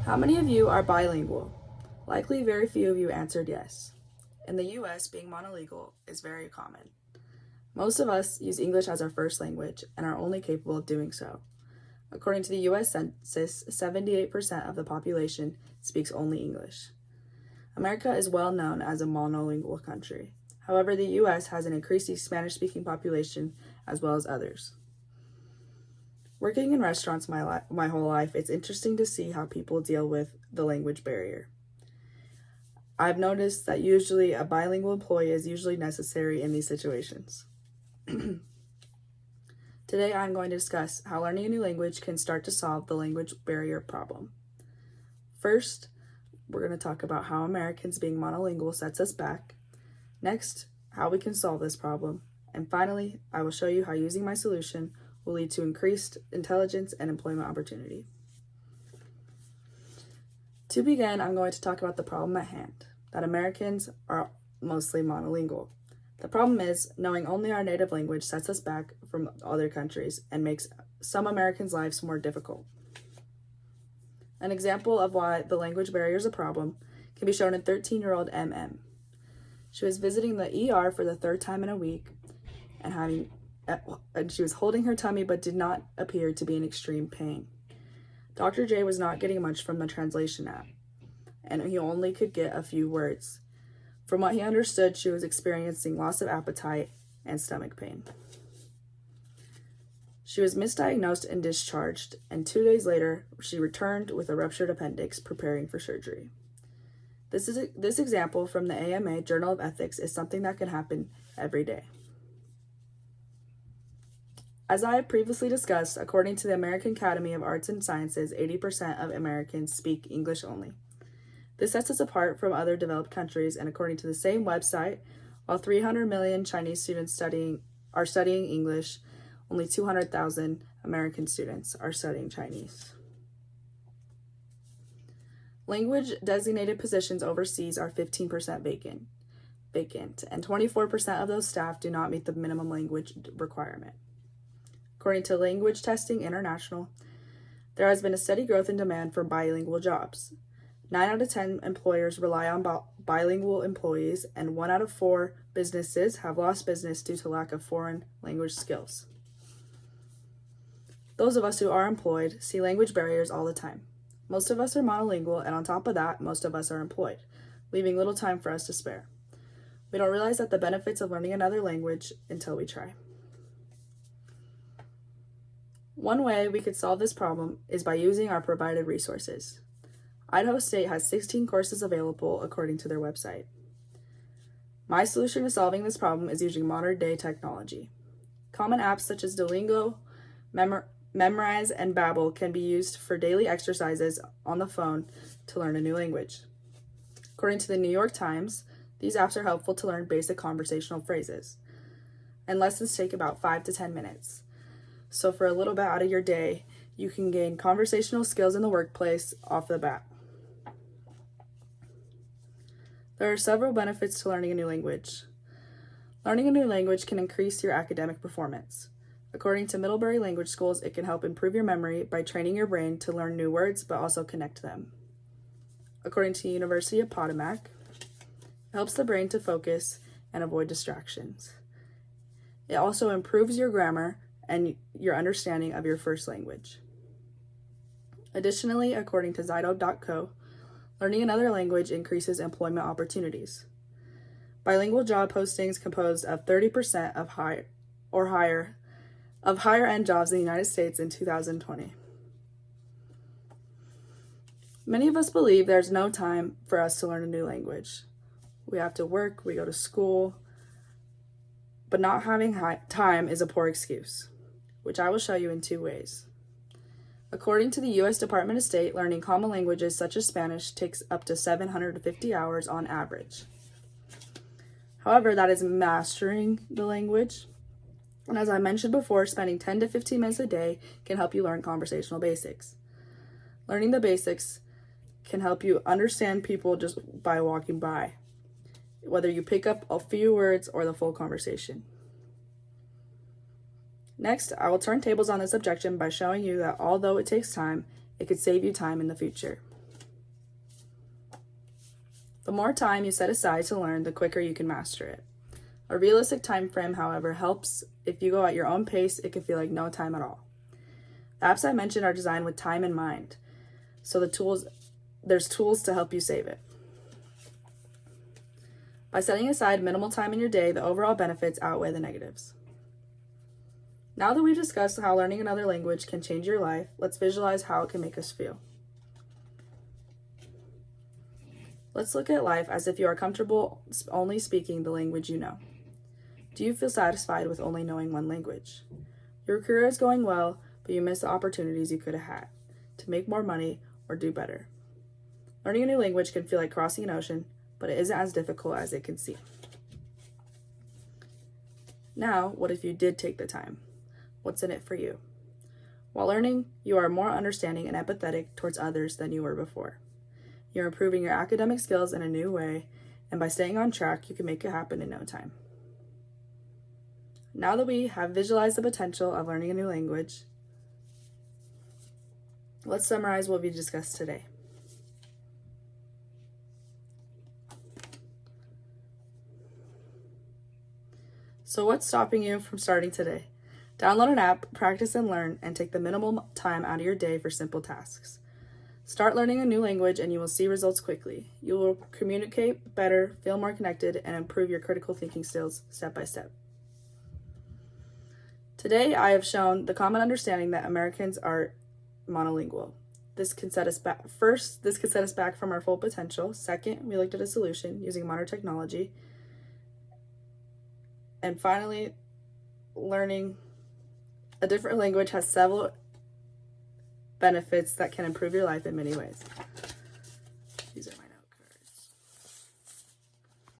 How many of you are bilingual? Likely very few of you answered yes. In the US, being monolingual is very common. Most of us use English as our first language and are only capable of doing so. According to the US Census, 78% of the population speaks only English. America is well known as a monolingual country. However, the US has an increasing Spanish-speaking population as well as others. Working in restaurants my whole life, it's interesting to see how people deal with the language barrier. I've noticed that usually a bilingual employee is usually necessary in these situations. Today I'm going to discuss how learning a new language can start to solve the language barrier problem. First, we're going to talk about how Americans being monolingual sets us back. Next, how we can solve this problem. And finally, I will show you how using my solution will lead to increased intelligence and employment opportunity. To begin, I'm going to talk about the problem at hand, that Americans are mostly monolingual. The problem is, knowing only our native language sets us back from other countries and makes some Americans' lives more difficult. An example of why the language barrier is a problem can be shown in 13-year-old MM. She was visiting the ER for the third time in a week and she was holding her tummy but did not appear to be in extreme pain. Dr. J was not getting much from the translation app, and he only could get a few words. From what he understood, she was experiencing loss of appetite and stomach pain. She was misdiagnosed and discharged, and 2 days later, she returned with a ruptured appendix, preparing for surgery. This example from the AMA Journal of Ethics is something that can happen every day. As I have previously discussed, according to the American Academy of Arts and Sciences, 80% of Americans speak English only. This sets us apart from other developed countries, and according to the same website, while 300 million Chinese students are studying English, only 200,000 American students are studying Chinese. Language-designated positions overseas are 15% vacant, and 24% of those staff do not meet the minimum language requirement. According to Language Testing International, there has been a steady growth in demand for bilingual jobs. 9 out of 10 employers rely on bilingual employees, and 1 out of 4 businesses have lost business due to lack of foreign language skills. Those of us who are employed see language barriers all the time. Most of us are monolingual, and on top of that, most of us are employed, leaving little time for us to spare. We don't realize the benefits of learning another language until we try. One way we could solve this problem is by using our provided resources. Idaho State has 16 courses available according to their website. My solution to solving this problem is using modern-day technology. Common apps such as Duolingo, Memrise, and Babbel can be used for daily exercises on the phone to learn a new language. According to the New York Times, these apps are helpful to learn basic conversational phrases, and lessons take about 5 to 10 minutes. So for a little bit out of your day, you can gain conversational skills in the workplace off the bat. There are several benefits to learning a new language. Learning a new language can increase your academic performance. According to Middlebury Language Schools, it can help improve your memory by training your brain to learn new words but also connect them. According to University of Potomac, it helps the brain to focus and avoid distractions. It also improves your grammar and your understanding of your first language. Additionally, according to Zyto.co, learning another language increases employment opportunities. Bilingual job postings composed of 30% of higher-end jobs in the United States in 2020. Many of us believe there's no time for us to learn a new language. We have to work, we go to school, but not having time is a poor excuse, which I will show you in 2 ways. According to the U.S. Department of State, learning common languages such as Spanish takes up to 750 hours on average. However, that is mastering the language. And as I mentioned before, spending 10 to 15 minutes a day can help you learn conversational basics. Learning the basics can help you understand people just by walking by, whether you pick up a few words or the full conversation. Next, I will turn tables on this objection by showing you that although it takes time, it could save you time in the future. The more time you set aside to learn, the quicker you can master it. A realistic time frame, however, helps. If you go at your own pace, it can feel like no time at all. The apps I mentioned are designed with time in mind, so there's tools to help you save it. By setting aside minimal time in your day, the overall benefits outweigh the negatives. Now that we've discussed how learning another language can change your life, let's visualize how it can make us feel. Let's look at life as if you are comfortable only speaking the language you know. Do you feel satisfied with only knowing one language? Your career is going well, but you miss the opportunities you could have had to make more money or do better. Learning a new language can feel like crossing an ocean, but it isn't as difficult as it can seem. Now, what if you did take the time? What's in it for you? While learning, you are more understanding and empathetic towards others than you were before. You're improving your academic skills in a new way, and by staying on track, you can make it happen in no time. Now that we have visualized the potential of learning a new language, let's summarize what we discussed today. So what's stopping you from starting today? Download an app, practice and learn, and take the minimal time out of your day for simple tasks. Start learning a new language and you will see results quickly. You will communicate better, feel more connected, and improve your critical thinking skills step by step. Today, I have shown the common understanding that Americans are monolingual. This can set us back. First, this could set us back from our full potential. Second, we looked at a solution using modern technology. And finally, learning a different language has several benefits that can improve your life in many ways.